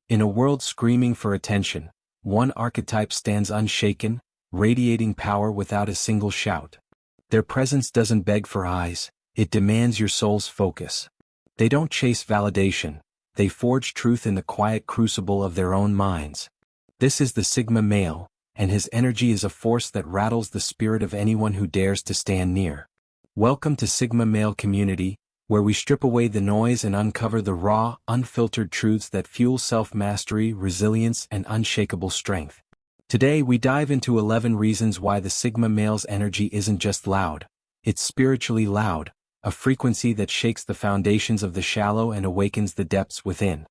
In a world screaming for attention, one archetype stands unshaken, radiating power without a single shout. Their presence doesn't beg for eyes, it demands your soul's focus. They don't chase validation, they forge truth in the quiet crucible of their own minds. This is the Sigma male, and his energy is a force that rattles the spirit of anyone who dares to stand near. Welcome to Sigma Male Community, where we strip away the noise and uncover the raw, unfiltered truths that fuel self-mastery, resilience, and unshakable strength. Today we dive into 11 reasons why the Sigma male's energy isn't just loud, it's spiritually loud, a frequency that shakes the foundations of the shallow and awakens the depths within.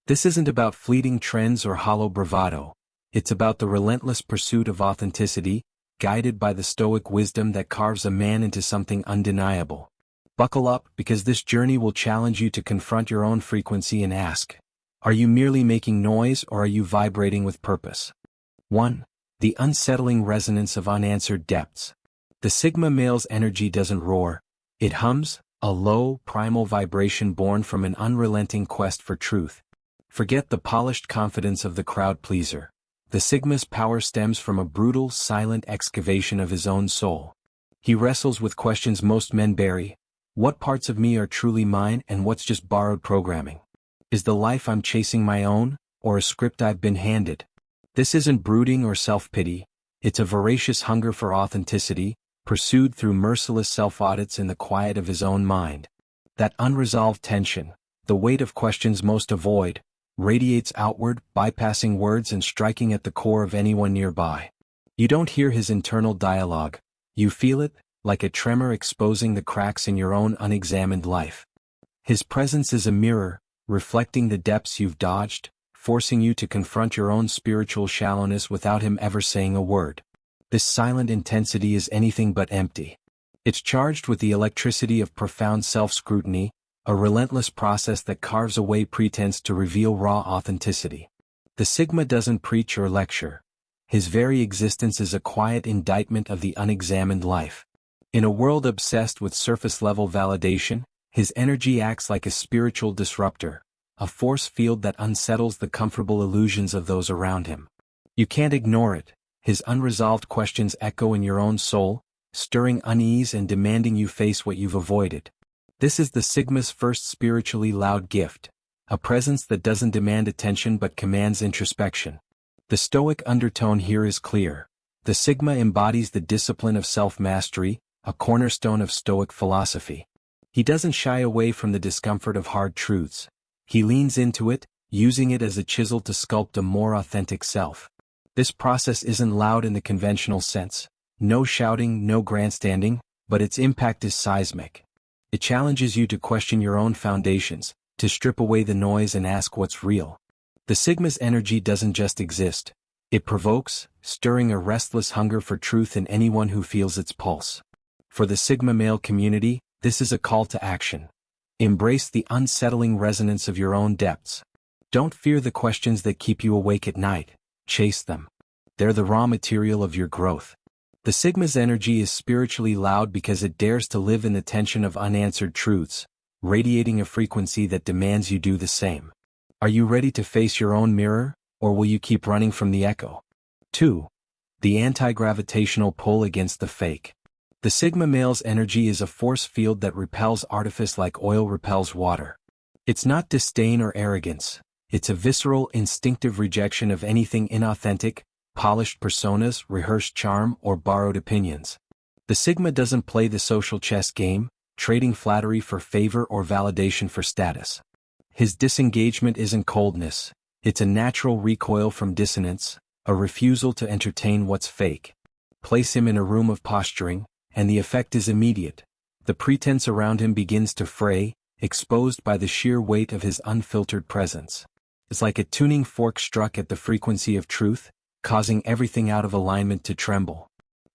This isn't about fleeting trends or hollow bravado. It's about the relentless pursuit of authenticity, guided by the stoic wisdom that carves a man into something undeniable. Buckle up, because this journey will challenge you to confront your own frequency and ask, are you merely making noise or are you vibrating with purpose? 1. The unsettling resonance of unanswered depths. The Sigma male's energy doesn't roar, it hums, a low, primal vibration born from an unrelenting quest for truth. Forget the polished confidence of the crowd pleaser. The Sigma's power stems from a brutal, silent excavation of his own soul. He wrestles with questions most men bury. What parts of me are truly mine and what's just borrowed programming? Is the life I'm chasing my own, or a script I've been handed? This isn't brooding or self-pity, it's a voracious hunger for authenticity, pursued through merciless self-audits in the quiet of his own mind. That unresolved tension, the weight of questions most avoid, radiates outward, bypassing words and striking at the core of anyone nearby. You don't hear his internal dialogue, you feel it, like a tremor exposing the cracks in your own unexamined life. His presence is a mirror, reflecting the depths you've dodged, forcing you to confront your own spiritual shallowness without him ever saying a word. This silent intensity is anything but empty. It's charged with the electricity of profound self-scrutiny, a relentless process that carves away pretense to reveal raw authenticity. The Sigma doesn't preach or lecture. His very existence is a quiet indictment of the unexamined life. In a world obsessed with surface-level validation, his energy acts like a spiritual disruptor, a force field that unsettles the comfortable illusions of those around him. You can't ignore it. His unresolved questions echo in your own soul, stirring unease and demanding you face what you've avoided. This is the Sigma's first spiritually loud gift, a presence that doesn't demand attention but commands introspection. The stoic undertone here is clear. The Sigma embodies the discipline of self-mastery, a cornerstone of stoic philosophy. He doesn't shy away from the discomfort of hard truths. He leans into it, using it as a chisel to sculpt a more authentic self. This process isn't loud in the conventional sense. No shouting, no grandstanding, but its impact is seismic. It challenges you to question your own foundations, to strip away the noise and ask what's real. The Sigma's energy doesn't just exist. It provokes, stirring a restless hunger for truth in anyone who feels its pulse. For the Sigma male community, this is a call to action. Embrace the unsettling resonance of your own depths. Don't fear the questions that keep you awake at night. Chase them. They're the raw material of your growth. The Sigma's energy is spiritually loud because it dares to live in the tension of unanswered truths, radiating a frequency that demands you do the same. Are you ready to face your own mirror, or will you keep running from the echo? 2. The anti-gravitational pull against the fake. The Sigma male's energy is a force field that repels artifice like oil repels water. It's not disdain or arrogance, it's a visceral, instinctive rejection of anything inauthentic, polished personas, rehearsed charm, or borrowed opinions. The Sigma doesn't play the social chess game, trading flattery for favor or validation for status. His disengagement isn't coldness, it's a natural recoil from dissonance, a refusal to entertain what's fake. Place him in a room of posturing, and the effect is immediate. The pretense around him begins to fray, exposed by the sheer weight of his unfiltered presence. It's like a tuning fork struck at the frequency of truth, causing everything out of alignment to tremble.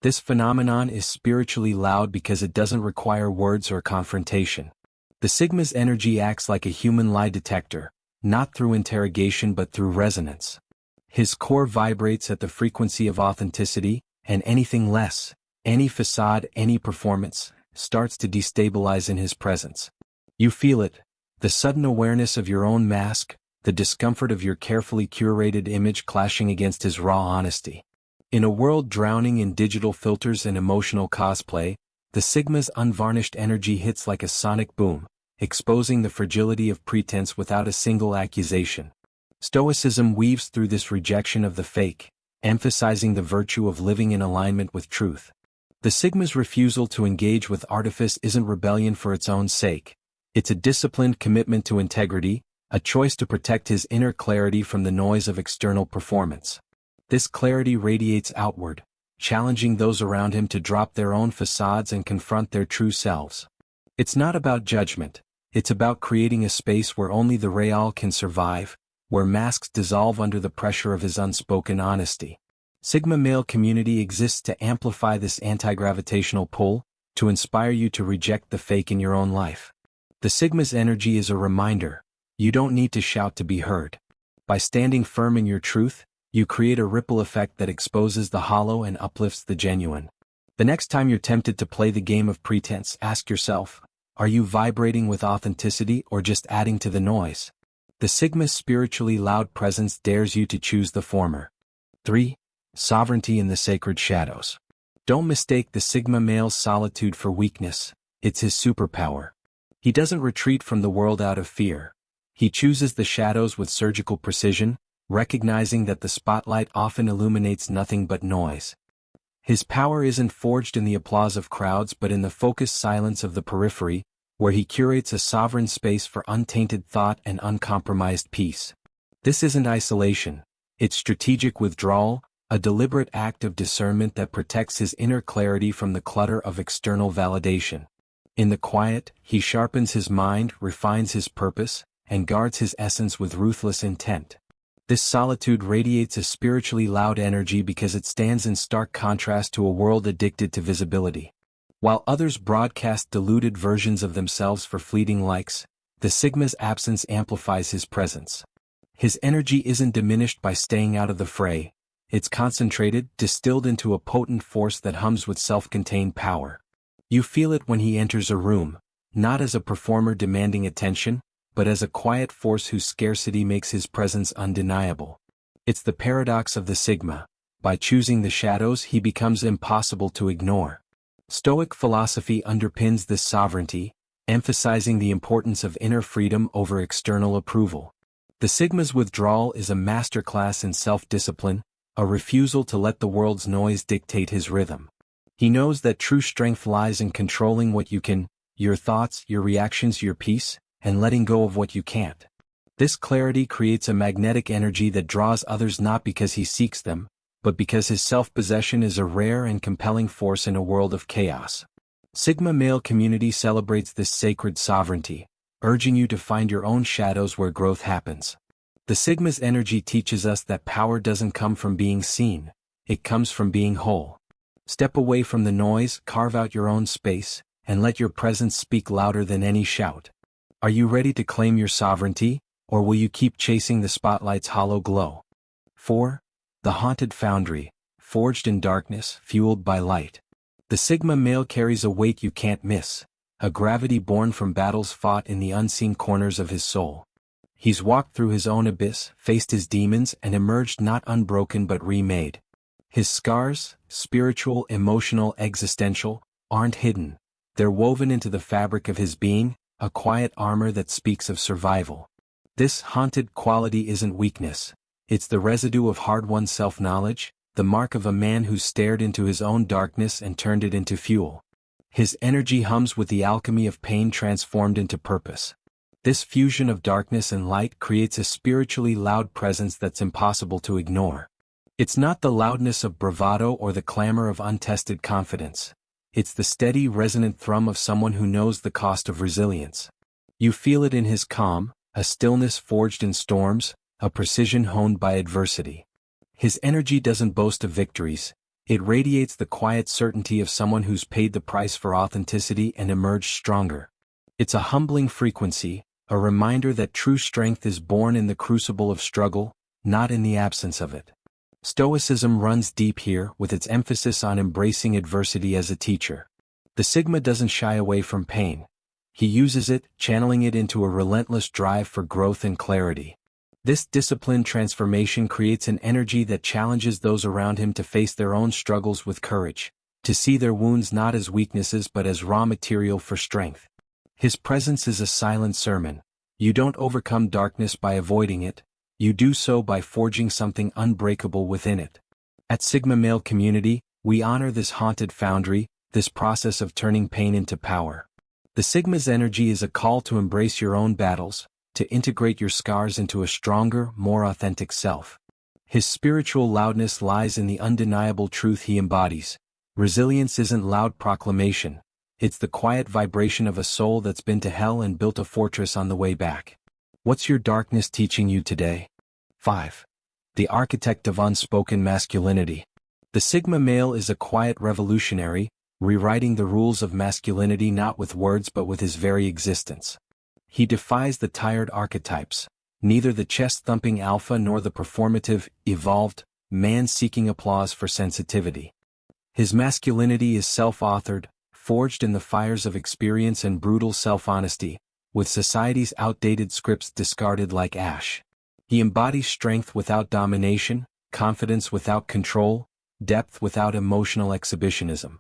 This phenomenon is spiritually loud because it doesn't require words or confrontation. The Sigma's energy acts like a human lie detector, not through interrogation but through resonance. His core vibrates at the frequency of authenticity, and anything less, any facade, any performance, starts to destabilize in his presence. You feel it, the sudden awareness of your own mask, the discomfort of your carefully curated image clashing against his raw honesty. In a world drowning in digital filters and emotional cosplay, the Sigma's unvarnished energy hits like a sonic boom, exposing the fragility of pretense without a single accusation. Stoicism weaves through this rejection of the fake, emphasizing the virtue of living in alignment with truth. The Sigma's refusal to engage with artifice isn't rebellion for its own sake. It's a disciplined commitment to integrity, a choice to protect his inner clarity from the noise of external performance. This clarity radiates outward, challenging those around him to drop their own facades and confront their true selves. It's not about judgment, it's about creating a space where only the real can survive, where masks dissolve under the pressure of his unspoken honesty. Sigma male community exists to amplify this anti-gravitational pull, to inspire you to reject the fake in your own life. The Sigma's energy is a reminder, you don't need to shout to be heard. By standing firm in your truth, you create a ripple effect that exposes the hollow and uplifts the genuine. The next time you're tempted to play the game of pretense, ask yourself, are you vibrating with authenticity or just adding to the noise? The Sigma's spiritually loud presence dares you to choose the former. 3. Sovereignty in the sacred shadows. Don't mistake the Sigma male's solitude for weakness, it's his superpower. He doesn't retreat from the world out of fear. He chooses the shadows with surgical precision, recognizing that the spotlight often illuminates nothing but noise. His power isn't forged in the applause of crowds but in the focused silence of the periphery, where he curates a sovereign space for untainted thought and uncompromised peace. This isn't isolation, it's strategic withdrawal, a deliberate act of discernment that protects his inner clarity from the clutter of external validation. In the quiet, he sharpens his mind, refines his purpose, and guards his essence with ruthless intent. This solitude radiates a spiritually loud energy because it stands in stark contrast to a world addicted to visibility. While others broadcast diluted versions of themselves for fleeting likes, the Sigma's absence amplifies his presence. His energy isn't diminished by staying out of the fray, it's concentrated, distilled into a potent force that hums with self-contained power. You feel it when he enters a room, not as a performer demanding attention, but as a quiet force whose scarcity makes his presence undeniable. It's the paradox of the Sigma. By choosing the shadows, he becomes impossible to ignore. Stoic philosophy underpins this sovereignty, emphasizing the importance of inner freedom over external approval. The Sigma's withdrawal is a masterclass in self-discipline, a refusal to let the world's noise dictate his rhythm. He knows that true strength lies in controlling what you can, your thoughts, your reactions, your peace, and letting go of what you can't. This clarity creates a magnetic energy that draws others not because he seeks them, but because his self-possession is a rare and compelling force in a world of chaos. Sigma male community celebrates this sacred sovereignty, urging you to find your own shadows where growth happens. The Sigma's energy teaches us that power doesn't come from being seen, it comes from being whole. Step away from the noise, carve out your own space, and let your presence speak louder than any shout. Are you ready to claim your sovereignty, or will you keep chasing the spotlight's hollow glow? 4. The haunted Foundry, forged in darkness, fueled by light. The Sigma male carries a weight you can't miss, a gravity born from battles fought in the unseen corners of his soul. He's walked through his own abyss, faced his demons, and emerged not unbroken but remade. His scars, spiritual, emotional, existential, aren't hidden. They're woven into the fabric of his being, a quiet armor that speaks of survival. This haunted quality isn't weakness. It's the residue of hard-won self-knowledge, the mark of a man who stared into his own darkness and turned it into fuel. His energy hums with the alchemy of pain transformed into purpose. This fusion of darkness and light creates a spiritually loud presence that's impossible to ignore. It's not the loudness of bravado or the clamor of untested confidence. It's the steady, resonant thrum of someone who knows the cost of resilience. You feel it in his calm, a stillness forged in storms, a precision honed by adversity. His energy doesn't boast of victories, it radiates the quiet certainty of someone who's paid the price for authenticity and emerged stronger. It's a humbling frequency, a reminder that true strength is born in the crucible of struggle, not in the absence of it. Stoicism runs deep here, with its emphasis on embracing adversity as a teacher. The Sigma doesn't shy away from pain. He uses it, channeling it into a relentless drive for growth and clarity. This disciplined transformation creates an energy that challenges those around him to face their own struggles with courage, to see their wounds not as weaknesses but as raw material for strength. His presence is a silent sermon. You don't overcome darkness by avoiding it, you do so by forging something unbreakable within it. At Sigma Male Community, we honor this haunted foundry, this process of turning pain into power. The Sigma's energy is a call to embrace your own battles, to integrate your scars into a stronger, more authentic self. His spiritual loudness lies in the undeniable truth he embodies. Resilience isn't loud proclamation, it's the quiet vibration of a soul that's been to hell and built a fortress on the way back. What's your darkness teaching you today? 5. The architect of unspoken masculinity. The Sigma male is a quiet revolutionary, rewriting the rules of masculinity not with words but with his very existence. He defies the tired archetypes, neither the chest-thumping alpha nor the performative, evolved, man seeking applause for sensitivity. His masculinity is self-authored, forged in the fires of experience and brutal self-honesty, with society's outdated scripts discarded like ash. He embodies strength without domination, confidence without control, depth without emotional exhibitionism.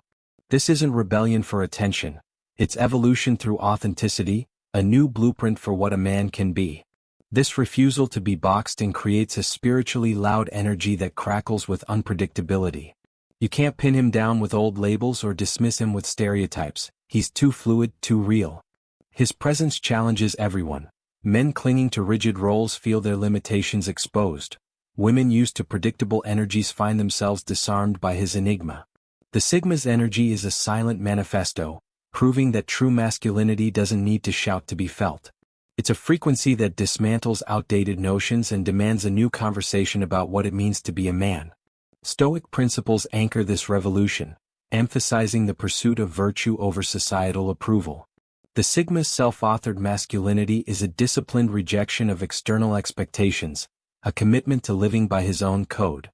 This isn't rebellion for attention, it's evolution through authenticity, a new blueprint for what a man can be. This refusal to be boxed in creates a spiritually loud energy that crackles with unpredictability. You can't pin him down with old labels or dismiss him with stereotypes, he's too fluid, too real. His presence challenges everyone. Men clinging to rigid roles feel their limitations exposed. Women used to predictable energies find themselves disarmed by his enigma. The Sigma's energy is a silent manifesto, proving that true masculinity doesn't need to shout to be felt. It's a frequency that dismantles outdated notions and demands a new conversation about what it means to be a man. Stoic principles anchor this revolution, emphasizing the pursuit of virtue over societal approval. The Sigma's self-authored masculinity is a disciplined rejection of external expectations, a commitment to living by his own code.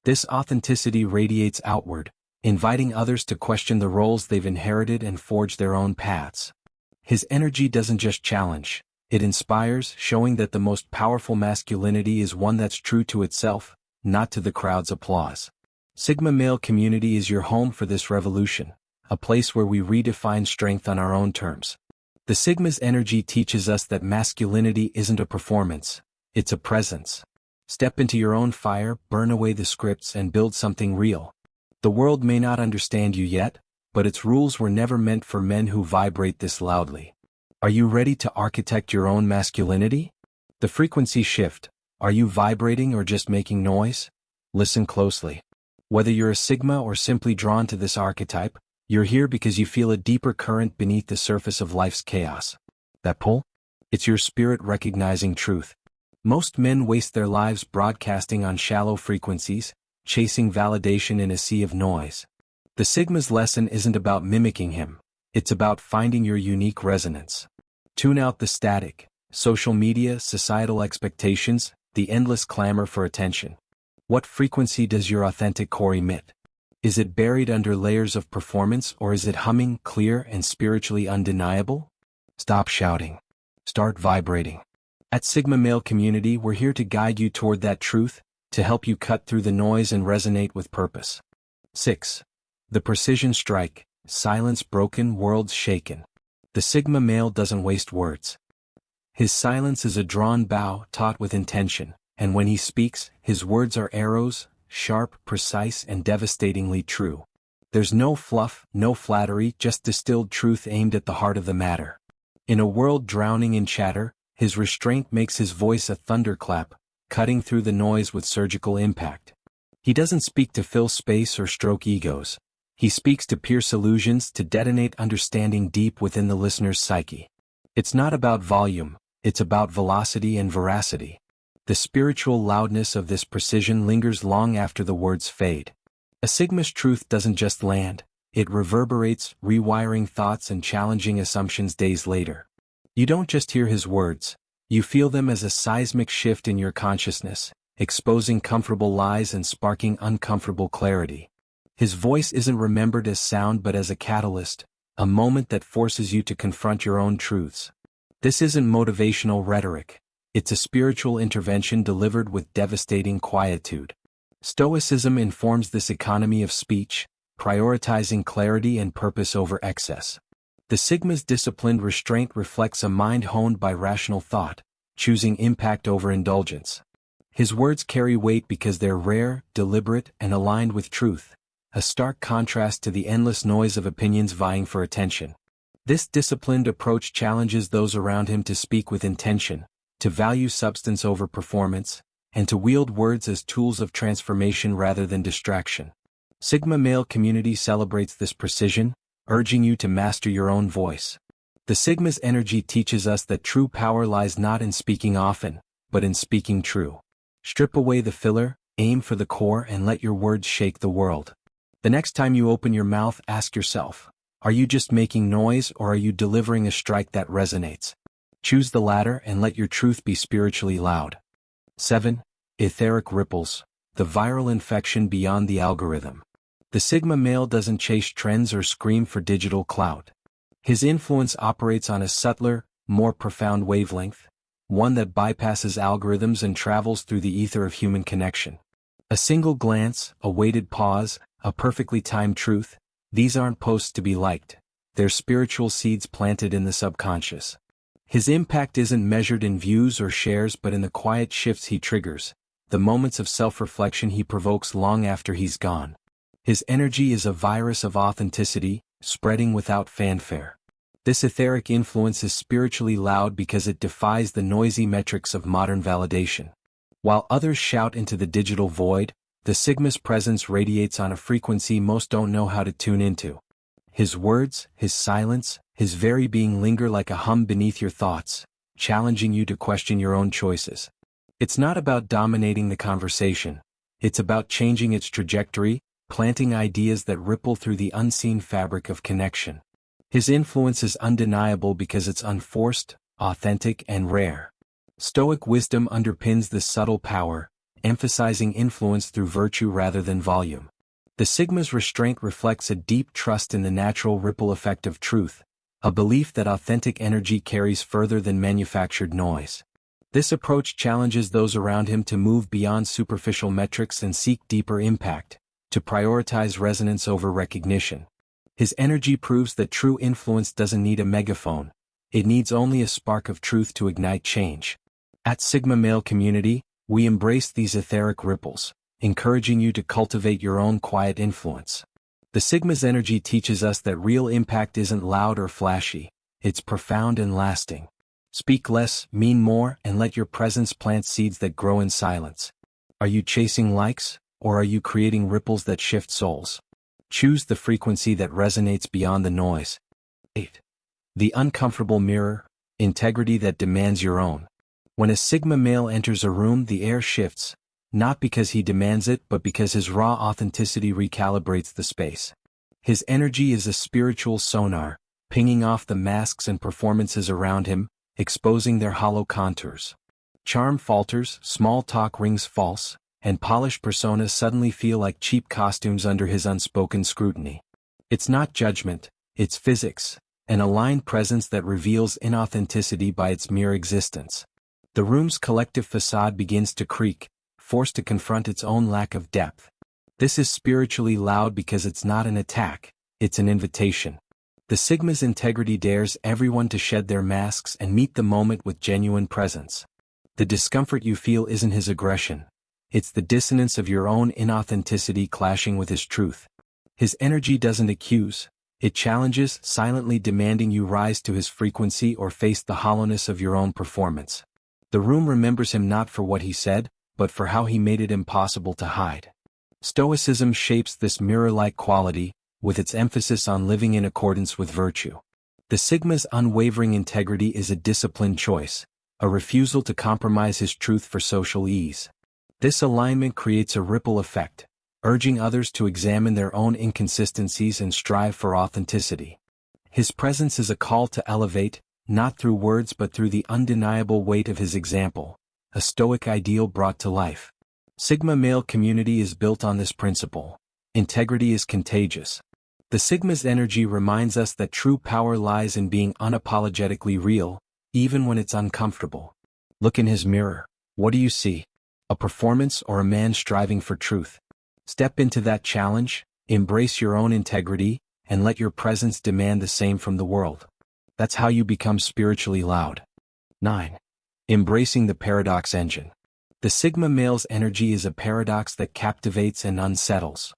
This authenticity radiates outward, inviting others to question the roles they've inherited and forge their own paths. His energy doesn't just challenge, it inspires, showing that the most powerful masculinity is one that's true to itself, not to the crowd's applause. Sigma Male Community is your home for this revolution, a place where we redefine strength on our own terms. The Sigma's energy teaches us that masculinity isn't a performance, it's a presence. Step into your own fire, burn away the scripts and build something real. The world may not understand you yet, but its rules were never meant for men who vibrate this loudly. Are you ready to architect your own masculinity? The frequency shift. Are you vibrating or just making noise? Listen closely. Whether you're a Sigma or simply drawn to this archetype, you're here because you feel a deeper current beneath the surface of life's chaos. That pull? It's your spirit recognizing truth. Most men waste their lives broadcasting on shallow frequencies, chasing validation in a sea of noise. The Sigma's lesson isn't about mimicking him, it's about finding your unique resonance. Tune out the static, social media, societal expectations, the endless clamor for attention. What frequency does your authentic core emit? Is it buried under layers of performance or is it humming, clear and spiritually undeniable? Stop shouting. Start vibrating. At Sigma Male Community, we're here to guide you toward that truth, to help you cut through the noise and resonate with purpose. 6. The precision strike, silence broken, worlds shaken. The Sigma male doesn't waste words. His silence is a drawn bow, taught with intention, and when he speaks, his words are arrows, sharp, precise, and devastatingly true. There's no fluff, no flattery, just distilled truth aimed at the heart of the matter. In a world drowning in chatter, his restraint makes his voice a thunderclap, cutting through the noise with surgical impact. He doesn't speak to fill space or stroke egos. He speaks to pierce illusions, to detonate understanding deep within the listener's psyche. It's not about volume, it's about velocity and veracity. The spiritual loudness of this precision lingers long after the words fade. A Sigma's truth doesn't just land, it reverberates, rewiring thoughts and challenging assumptions days later. You don't just hear his words, you feel them as a seismic shift in your consciousness, exposing comfortable lies and sparking uncomfortable clarity. His voice isn't remembered as sound but as a catalyst, a moment that forces you to confront your own truths. This isn't motivational rhetoric, It's a spiritual intervention delivered with devastating quietude. Stoicism informs this economy of speech, prioritizing clarity and purpose over excess. The Sigma's disciplined restraint reflects a mind honed by rational thought, choosing impact over indulgence. His words carry weight because they're rare, deliberate, and aligned with truth, a stark contrast to the endless noise of opinions vying for attention. This disciplined approach challenges those around him to speak with intention, to value substance over performance, and to wield words as tools of transformation rather than distraction. Sigma male community celebrates this precision, urging you to master your own voice. The Sigma's energy teaches us that true power lies not in speaking often, but in speaking true. Strip away the filler, aim for the core, and let your words shake the world. The next time you open your mouth, ask yourself, are you just making noise or are you delivering a strike that resonates? Choose the latter and let your truth be spiritually loud. 7. Etheric ripples, the viral infection beyond the algorithm. The Sigma male doesn't chase trends or scream for digital clout. His influence operates on a subtler, more profound wavelength, one that bypasses algorithms and travels through the ether of human connection. A single glance, a weighted pause, a perfectly timed truth, these aren't posts to be liked, they're spiritual seeds planted in the subconscious. His impact isn't measured in views or shares but in the quiet shifts he triggers, the moments of self-reflection he provokes long after he's gone. His energy is a virus of authenticity, spreading without fanfare. This etheric influence is spiritually loud because it defies the noisy metrics of modern validation. While others shout into the digital void, the Sigma's presence radiates on a frequency most don't know how to tune into. His words, his silence, his very being linger like a hum beneath your thoughts, challenging you to question your own choices. It's not about dominating the conversation, it's about changing its trajectory, planting ideas that ripple through the unseen fabric of connection. His influence is undeniable because it's unforced, authentic, and rare. Stoic wisdom underpins this subtle power, emphasizing influence through virtue rather than volume. The Sigma's restraint reflects a deep trust in the natural ripple effect of truth, a belief that authentic energy carries further than manufactured noise. This approach challenges those around him to move beyond superficial metrics and seek deeper impact, to prioritize resonance over recognition. His energy proves that true influence doesn't need a megaphone, it needs only a spark of truth to ignite change. At Sigma Male Community, we embrace these etheric ripples, encouraging you to cultivate your own quiet influence. The Sigma's energy teaches us that real impact isn't loud or flashy, it's profound and lasting. Speak less, mean more, and let your presence plant seeds that grow in silence. Are you chasing likes, or are you creating ripples that shift souls? Choose the frequency that resonates beyond the noise. 8. The uncomfortable mirror, integrity that demands your own. When a Sigma male enters a room, the air shifts, not because he demands it but because his raw authenticity recalibrates the space. His energy is a spiritual sonar, pinging off the masks and performances around him, exposing their hollow contours. Charm falters, small talk rings false, and polished personas suddenly feel like cheap costumes under his unspoken scrutiny. It's not judgment, it's physics, an aligned presence that reveals inauthenticity by its mere existence. The room's collective facade begins to creak, forced to confront its own lack of depth. This is spiritually loud because it's not an attack, it's an invitation. The Sigma's integrity dares everyone to shed their masks and meet the moment with genuine presence. The discomfort you feel isn't his aggression. It's the dissonance of your own inauthenticity clashing with his truth. His energy doesn't accuse, it challenges, silently demanding you rise to his frequency or face the hollowness of your own performance. The room remembers him not for what he said, but for how he made it impossible to hide. Stoicism shapes this mirror-like quality, with its emphasis on living in accordance with virtue. The Sigma's unwavering integrity is a disciplined choice, a refusal to compromise his truth for social ease. This alignment creates a ripple effect, urging others to examine their own inconsistencies and strive for authenticity. His presence is a call to elevate, not through words but through the undeniable weight of his example, a Stoic ideal brought to life. Sigma Male Community is built on this principle. Integrity is contagious. The Sigma's energy reminds us that true power lies in being unapologetically real, even when it's uncomfortable. Look in his mirror. What do you see? A performance or a man striving for truth? Step into that challenge, embrace your own integrity, and let your presence demand the same from the world. That's how you become spiritually loud. 9. Embracing the paradox engine. The Sigma male's energy is a paradox that captivates and unsettles.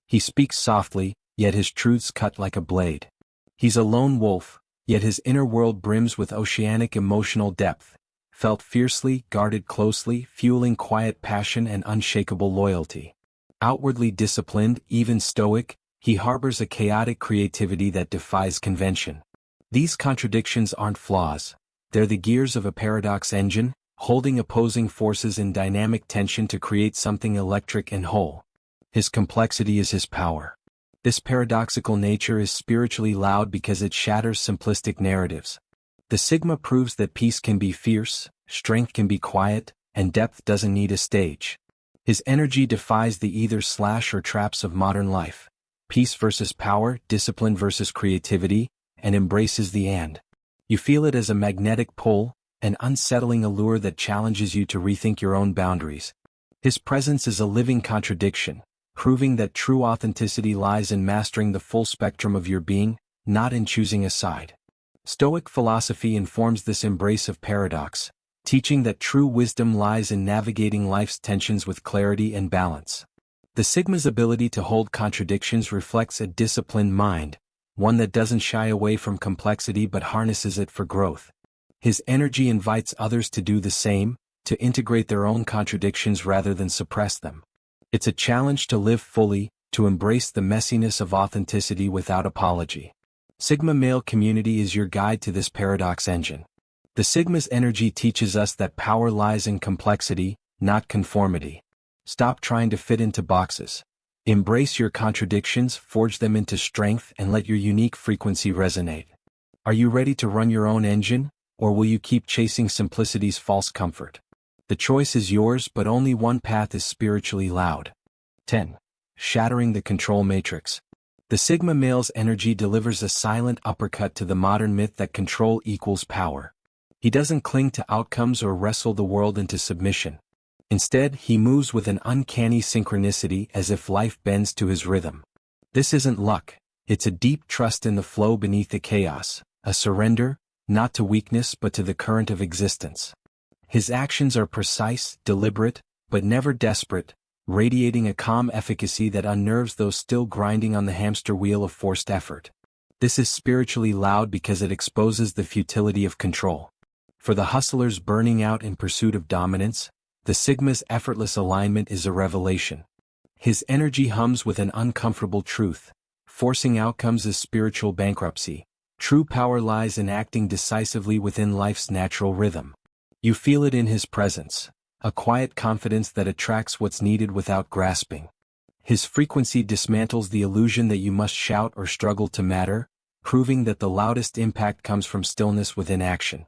He speaks softly, yet his truths cut like a blade. He's a lone wolf, yet his inner world brims with oceanic emotional depth, felt fiercely, guarded closely, fueling quiet passion and unshakable loyalty. Outwardly disciplined, even stoic, he harbors a chaotic creativity that defies convention. These contradictions aren't flaws. They're the gears of a paradox engine, holding opposing forces in dynamic tension to create something electric and whole. His complexity is his power. This paradoxical nature is spiritually loud because it shatters simplistic narratives. The Sigma proves that peace can be fierce, strength can be quiet, and depth doesn't need a stage. His energy defies the either/or traps of modern life. Peace versus power, discipline versus creativity, and embraces the and. You feel it as a magnetic pull, an unsettling allure that challenges you to rethink your own boundaries. His presence is a living contradiction, proving that true authenticity lies in mastering the full spectrum of your being, not in choosing a side. Stoic philosophy informs this embrace of paradox, teaching that true wisdom lies in navigating life's tensions with clarity and balance. The Sigma's ability to hold contradictions reflects a disciplined mind, one that doesn't shy away from complexity but harnesses it for growth. His energy invites others to do the same, to integrate their own contradictions rather than suppress them. It's a challenge to live fully, to embrace the messiness of authenticity without apology. Sigma male community is your guide to this paradox engine. The Sigma's energy teaches us that power lies in complexity, not conformity. Stop trying to fit into boxes. Embrace your contradictions, forge them into strength, and let your unique frequency resonate. Are you ready to run your own engine, or will you keep chasing simplicity's false comfort? The choice is yours, but only one path is spiritually loud. 10. Shattering the control matrix. The Sigma male's energy delivers a silent uppercut to the modern myth that control equals power. He doesn't cling to outcomes or wrestle the world into submission. Instead, he moves with an uncanny synchronicity as if life bends to his rhythm. This isn't luck, it's a deep trust in the flow beneath the chaos, a surrender, not to weakness but to the current of existence. His actions are precise, deliberate, but never desperate, radiating a calm efficacy that unnerves those still grinding on the hamster wheel of forced effort. This is spiritually loud because it exposes the futility of control. For the hustlers burning out in pursuit of dominance, the Sigma's effortless alignment is a revelation. His energy hums with an uncomfortable truth. Forcing outcomes is spiritual bankruptcy. True power lies in acting decisively within life's natural rhythm. You feel it in his presence, a quiet confidence that attracts what's needed without grasping. His frequency dismantles the illusion that you must shout or struggle to matter, proving that the loudest impact comes from stillness within action.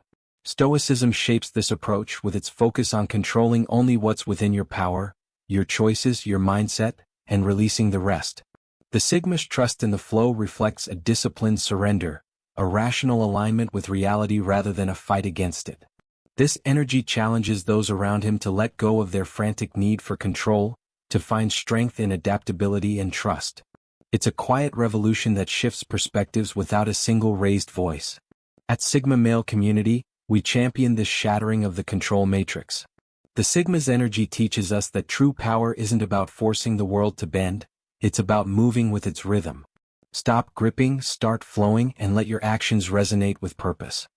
Stoicism shapes this approach with its focus on controlling only what's within your power, your choices, your mindset, and releasing the rest. The Sigma's trust in the flow reflects a disciplined surrender, a rational alignment with reality rather than a fight against it. This energy challenges those around him to let go of their frantic need for control, to find strength in adaptability and trust. It's a quiet revolution that shifts perspectives without a single raised voice. At Sigma Male Community, we champion this shattering of the control matrix. The Sigma's energy teaches us that true power isn't about forcing the world to bend, it's about moving with its rhythm. Stop gripping, start flowing, and let your actions resonate with purpose.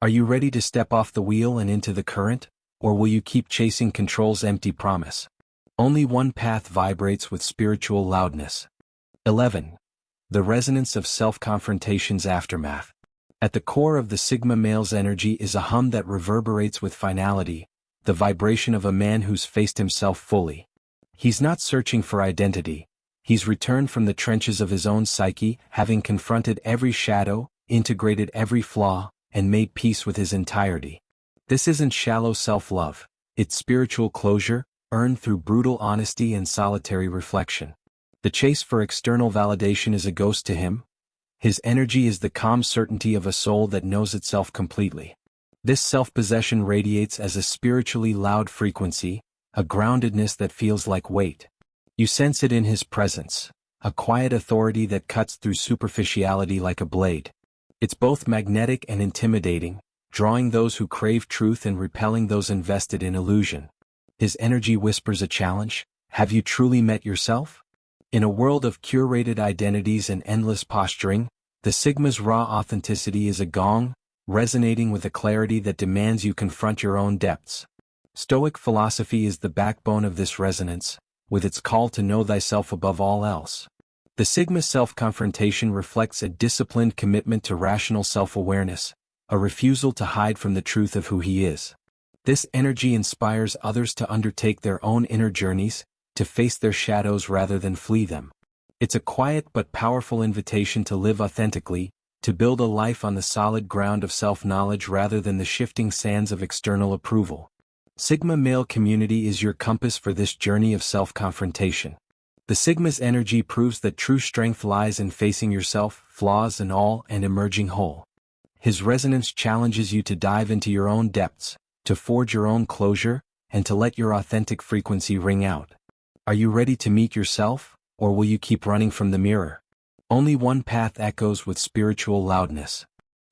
Are you ready to step off the wheel and into the current, or will you keep chasing control's empty promise? Only one path vibrates with spiritual loudness. 11. The resonance of self-confrontation's aftermath. At the core of the Sigma male's energy is a hum that reverberates with finality, the vibration of a man who's faced himself fully. He's not searching for identity. He's returned from the trenches of his own psyche, having confronted every shadow, integrated every flaw, and made peace with his entirety. This isn't shallow self-love, it's spiritual closure, earned through brutal honesty and solitary reflection. The chase for external validation is a ghost to him. His energy is the calm certainty of a soul that knows itself completely. This self-possession radiates as a spiritually loud frequency, a groundedness that feels like weight. You sense it in his presence, a quiet authority that cuts through superficiality like a blade. It's both magnetic and intimidating, drawing those who crave truth and repelling those invested in illusion. His energy whispers a challenge: have you truly met yourself? In a world of curated identities and endless posturing, the Sigma's raw authenticity is a gong, resonating with a clarity that demands you confront your own depths. Stoic philosophy is the backbone of this resonance, with its call to know thyself above all else. The Sigma's self-confrontation reflects a disciplined commitment to rational self-awareness, a refusal to hide from the truth of who he is. This energy inspires others to undertake their own inner journeys, to face their shadows rather than flee them. It's a quiet but powerful invitation to live authentically, to build a life on the solid ground of self-knowledge rather than the shifting sands of external approval. Sigma male community is your compass for this journey of self-confrontation. The Sigma's energy proves that true strength lies in facing yourself, flaws and all, and emerging whole. His resonance challenges you to dive into your own depths, to forge your own closure, and to let your authentic frequency ring out. Are you ready to meet yourself, or will you keep running from the mirror? Only one path echoes with spiritual loudness.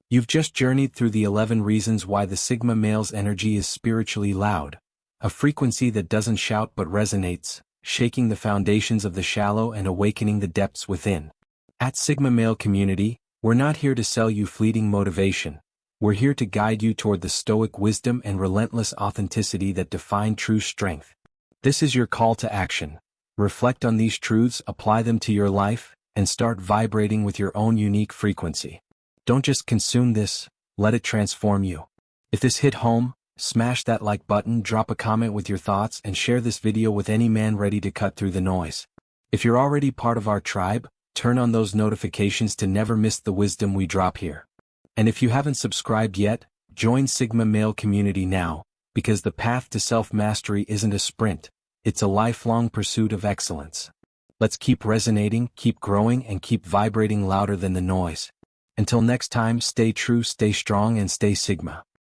You've just journeyed through the 11 reasons why the Sigma male's energy is spiritually loud, a frequency that doesn't shout but resonates, shaking the foundations of the shallow and awakening the depths within. At Sigma Male Community, we're not here to sell you fleeting motivation. We're here to guide you toward the stoic wisdom and relentless authenticity that define true strength. This is your call to action. Reflect on these truths, apply them to your life, and start vibrating with your own unique frequency. Don't just consume this, let it transform you. If this hit home, smash that like button, drop a comment with your thoughts, and share this video with any man ready to cut through the noise. If you're already part of our tribe, turn on those notifications to never miss the wisdom we drop here. And if you haven't subscribed yet, join Sigma Male Community now, because the path to self-mastery isn't a sprint, it's a lifelong pursuit of excellence. Let's keep resonating, keep growing, and keep vibrating louder than the noise. Until next time, stay true, stay strong, and stay Sigma.